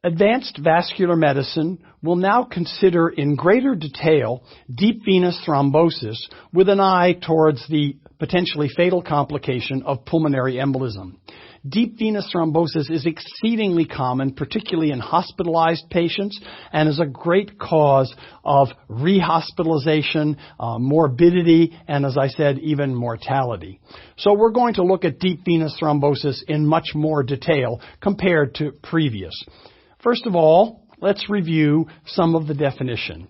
Advanced vascular medicine will now consider in greater detail deep venous thrombosis with an eye towards the potentially fatal complication of pulmonary embolism. Deep venous thrombosis is exceedingly common, particularly in hospitalized patients, and is a great cause of rehospitalization, morbidity, and as I said, even mortality. So we're going to look at deep venous thrombosis in much more detail compared to previous. First of all, let's review some of the definition.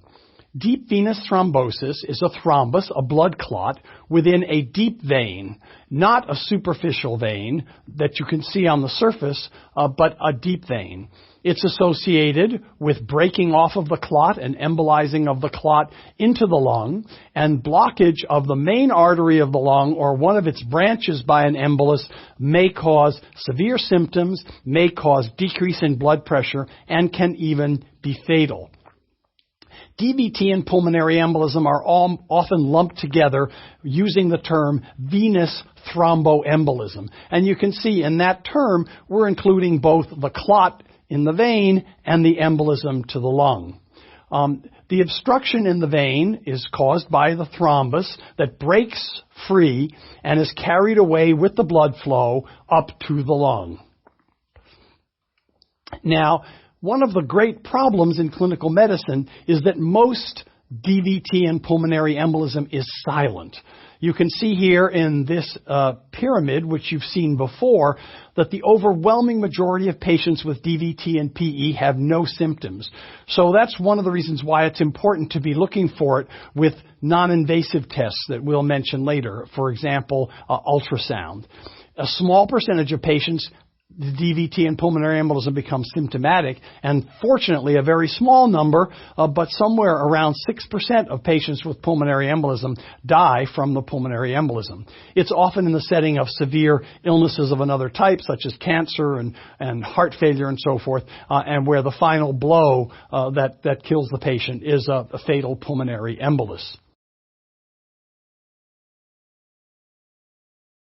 Deep venous thrombosis is a thrombus, a blood clot, within a deep vein, not a superficial vein that you can see on the surface, but a deep vein. It's associated with breaking off of the clot and embolizing of the clot into the lung, and blockage of the main artery of the lung or one of its branches by an embolus may cause severe symptoms, may cause decrease in blood pressure, and can even be fatal. DVT and pulmonary embolism are all often lumped together using the term venous thromboembolism. And you can see in that term, we're including both the clot in the vein and the embolism to the lung. The obstruction in the vein is caused by the thrombus that breaks free and is carried away with the blood flow up to the lung. Now, one of the great problems in clinical medicine is that most DVT and pulmonary embolism is silent. You can see here in this pyramid, which you've seen before, that the overwhelming majority of patients with DVT and PE have no symptoms. So that's one of the reasons why it's important to be looking for it with non-invasive tests that we'll mention later. For example, ultrasound. A small percentage of patients, the DVT and pulmonary embolism become symptomatic, and fortunately a very small number, but somewhere around 6% of patients with pulmonary embolism die from the pulmonary embolism. It's often in the setting of severe illnesses of another type, such as cancer and heart failure and so forth, and where the final blow that kills the patient is a fatal pulmonary embolus.